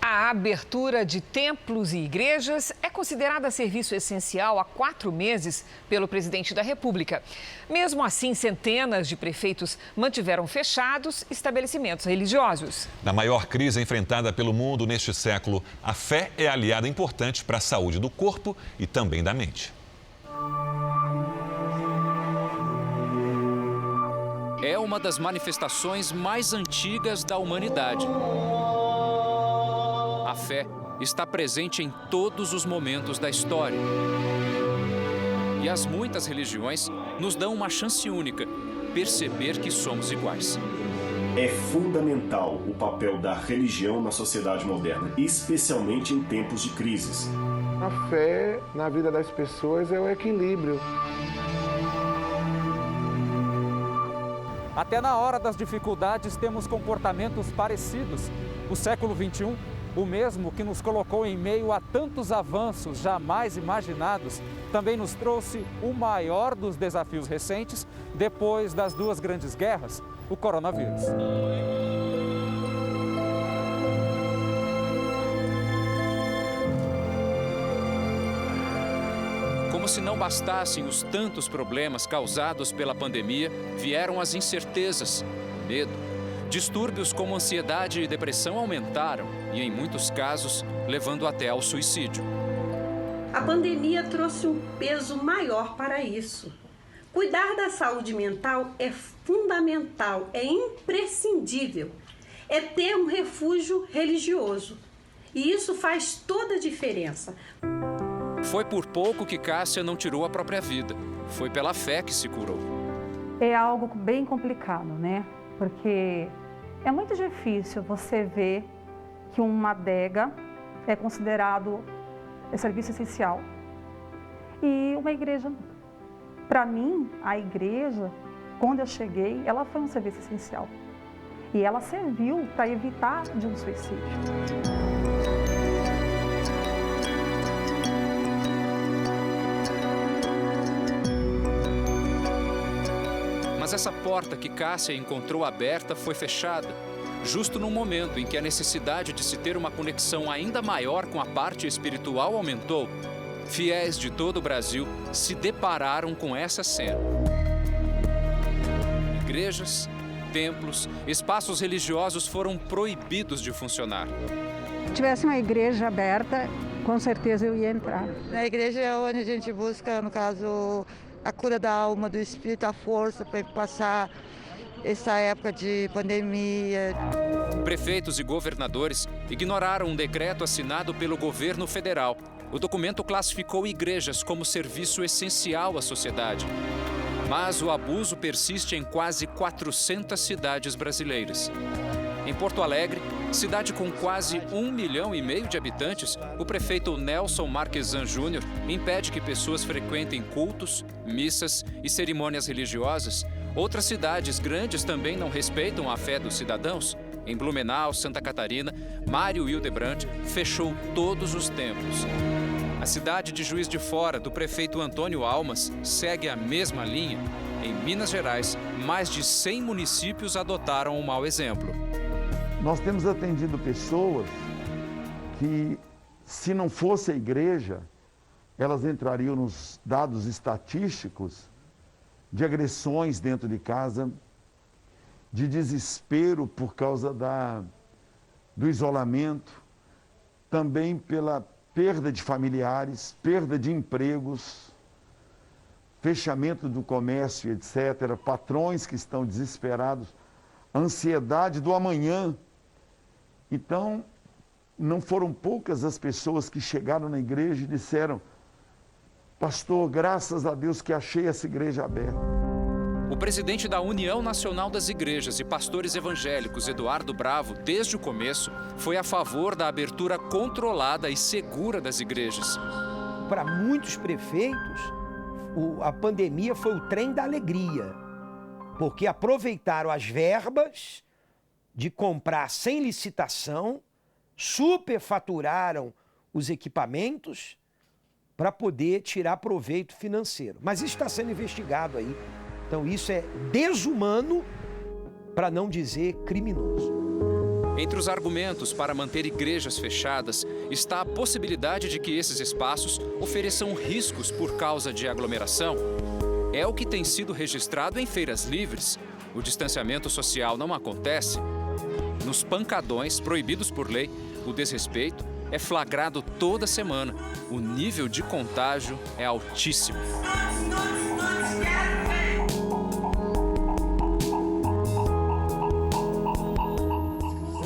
A abertura de templos e igrejas é considerada serviço essencial há 4 meses pelo presidente da República. Mesmo assim, centenas de prefeitos mantiveram fechados estabelecimentos religiosos. Na maior crise enfrentada pelo mundo neste século, a fé é aliada importante para a saúde do corpo e também da mente. É uma das manifestações mais antigas da humanidade. A fé está presente em todos os momentos da história. E as muitas religiões nos dão uma chance única, perceber que somos iguais. É fundamental o papel da religião na sociedade moderna, especialmente em tempos de crises. A fé na vida das pessoas é o equilíbrio. Até na hora das dificuldades temos comportamentos parecidos. O século XXI, o mesmo que nos colocou em meio a tantos avanços jamais imaginados, também nos trouxe o maior dos desafios recentes depois das 2 grandes guerras, o coronavírus. Como se não bastassem os tantos problemas causados pela pandemia, vieram as incertezas, o medo. Distúrbios como ansiedade e depressão aumentaram e, em muitos casos, levando até ao suicídio. A pandemia trouxe um peso maior para isso. Cuidar da saúde mental é fundamental, é imprescindível. É ter um refúgio religioso. E isso faz toda a diferença. Foi por pouco que Cássia não tirou a própria vida. Foi pela fé que se curou. É algo bem complicado, né? Porque é muito difícil você ver que uma adega é considerado serviço essencial. E uma igreja, para mim, a igreja, quando eu cheguei, ela foi um serviço essencial. E ela serviu para evitar de um suicídio. Mas essa porta que Cássia encontrou aberta foi fechada, justo no momento em que a necessidade de se ter uma conexão ainda maior com a parte espiritual aumentou. Fiéis de todo o Brasil se depararam com essa cena. Igrejas, templos, espaços religiosos foram proibidos de funcionar. Se tivesse uma igreja aberta, com certeza eu ia entrar. Na igreja é onde a gente busca, no caso, a cura da alma, do espírito, a força para passar essa época de pandemia. Prefeitos e governadores ignoraram um decreto assinado pelo governo federal. O documento classificou igrejas como serviço essencial à sociedade. Mas o abuso persiste em quase 400 cidades brasileiras. Em Porto Alegre, cidade com quase 1,5 milhão de habitantes, o prefeito Nelson Marquesan Júnior impede que pessoas frequentem cultos, missas e cerimônias religiosas. Outras cidades grandes também não respeitam a fé dos cidadãos. Em Blumenau, Santa Catarina, Mário Hildebrand fechou todos os templos. A cidade de Juiz de Fora, do prefeito Antônio Almas, segue a mesma linha. Em Minas Gerais, mais de 100 municípios adotaram um mau exemplo. Nós temos atendido pessoas que, se não fosse a igreja, elas entrariam nos dados estatísticos de agressões dentro de casa, de desespero por causa do isolamento, também pela perda de familiares, perda de empregos, fechamento do comércio, etc., patrões que estão desesperados, ansiedade do amanhã. Então, não foram poucas as pessoas que chegaram na igreja e disseram: pastor, graças a Deus que achei essa igreja aberta. O presidente da União Nacional das Igrejas e Pastores Evangélicos, Eduardo Bravo, desde o começo, foi a favor da abertura controlada e segura das igrejas. Para muitos prefeitos, a pandemia foi o trem da alegria, porque aproveitaram as verbas de comprar sem licitação, superfaturaram os equipamentos para poder tirar proveito financeiro. Mas isso está sendo investigado aí. Então isso é desumano, para não dizer criminoso. Entre os argumentos para manter igrejas fechadas está a possibilidade de que esses espaços ofereçam riscos por causa de aglomeração. É o que tem sido registrado em feiras livres. O distanciamento social não acontece. Nos pancadões proibidos por lei, o desrespeito é flagrado toda semana. O nível de contágio é altíssimo.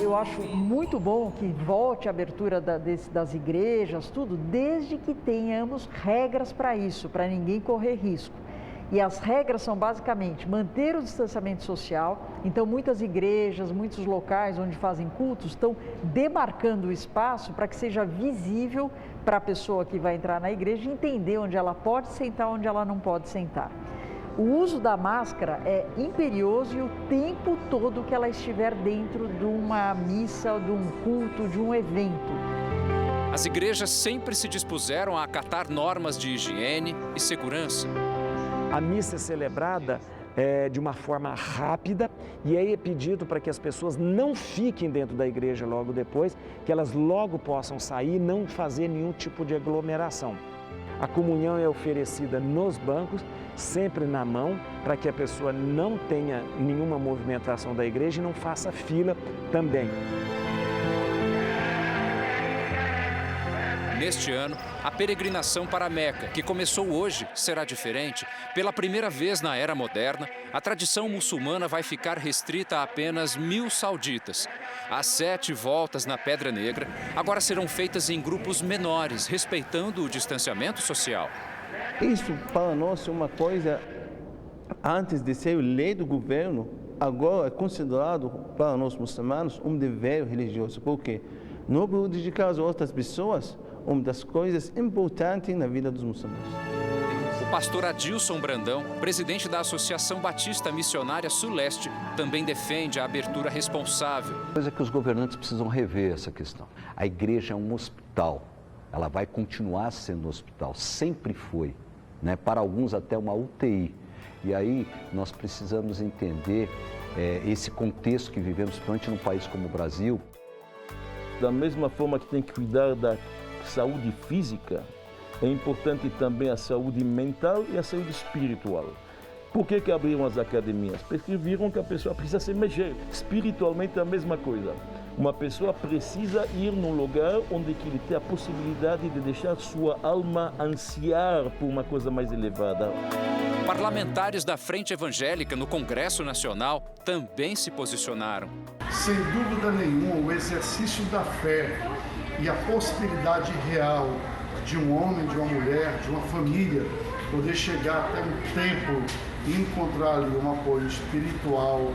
Eu acho muito bom que volte a abertura das igrejas, tudo, desde que tenhamos regras para isso, para ninguém correr risco. E as regras são basicamente manter o distanciamento social. Então, muitas igrejas, muitos locais onde fazem cultos estão demarcando o espaço para que seja visível para a pessoa que vai entrar na igreja entender onde ela pode sentar, onde ela não pode sentar. O uso da máscara é imperioso e o tempo todo que ela estiver dentro de uma missa, de um culto, de um evento. As igrejas sempre se dispuseram a acatar normas de higiene e segurança. A missa é celebrada de uma forma rápida e aí é pedido para que as pessoas não fiquem dentro da igreja logo depois, que elas logo possam sair e não fazer nenhum tipo de aglomeração. A comunhão é oferecida nos bancos, sempre na mão, para que a pessoa não tenha nenhuma movimentação da igreja e não faça fila também. Neste ano, a peregrinação para a Meca, que começou hoje, será diferente. Pela primeira vez na era moderna, a tradição muçulmana vai ficar restrita a apenas 1000 sauditas. As 7 voltas na Pedra Negra agora serão feitas em grupos menores, respeitando o distanciamento social. Isso para nós é uma coisa, antes de ser lei do governo, agora é considerado para nós muçulmanos um dever religioso, porque não prejudicar as outras pessoas, uma das coisas importantes na vida dos muçulmanos. O pastor Adilson Brandão, presidente da Associação Batista Missionária Sul-Leste, também defende a abertura responsável. Coisa que os governantes precisam rever essa questão. A igreja é um hospital, ela vai continuar sendo um hospital, sempre foi, né? Para alguns até uma UTI. E aí nós precisamos entender esse contexto que vivemos, principalmente num país como o Brasil. Da mesma forma que tem que cuidar da saúde física, é importante também a saúde mental e a saúde espiritual. Por que abriram as academias? Porque viram que a pessoa precisa se mexer. Espiritualmente é a mesma coisa. Uma pessoa precisa ir num lugar onde ele tem a possibilidade de deixar sua alma ansiar por uma coisa mais elevada. Parlamentares da Frente Evangélica no Congresso Nacional também se posicionaram. Sem dúvida nenhuma, o exercício da fé e a possibilidade real de um homem, de uma mulher, de uma família poder chegar até um templo e encontrar ali um apoio espiritual,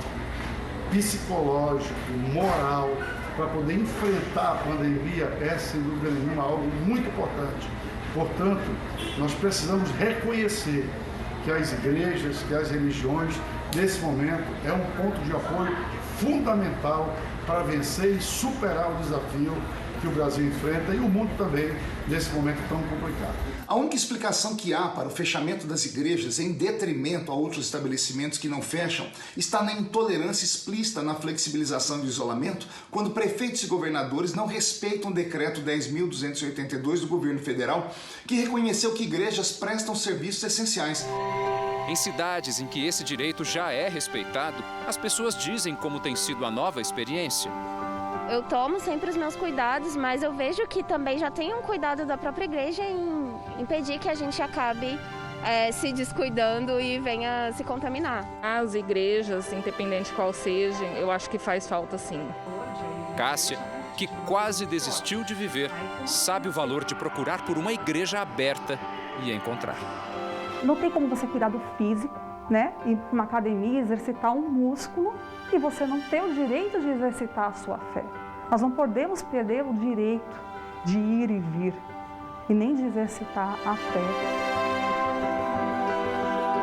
psicológico, moral, para poder enfrentar a pandemia é, sem dúvida nenhuma, algo muito importante. Portanto, nós precisamos reconhecer que as igrejas, que as religiões, nesse momento, é um ponto de apoio fundamental para vencer e superar o desafio que o Brasil enfrenta e o mundo também, nesse momento tão complicado. A única explicação que há para o fechamento das igrejas em detrimento a outros estabelecimentos que não fecham está na intolerância explícita na flexibilização do isolamento, quando prefeitos e governadores não respeitam o decreto 10.282 do governo federal, que reconheceu que igrejas prestam serviços essenciais. Em cidades em que esse direito já é respeitado, as pessoas dizem como tem sido a nova experiência. Eu tomo sempre os meus cuidados, mas eu vejo que também já tem um cuidado da própria igreja em impedir que a gente acabe se descuidando e venha se contaminar. As igrejas, independente qual sejam, eu acho que faz falta sim. Cássia, que quase desistiu de viver, sabe o valor de procurar por uma igreja aberta e encontrar. Não tem como você cuidar do físico, né? Ir para uma academia, exercitar um músculo e você não ter o direito de exercitar a sua fé. Nós não podemos perder o direito de ir e vir e nem de exercitar a fé.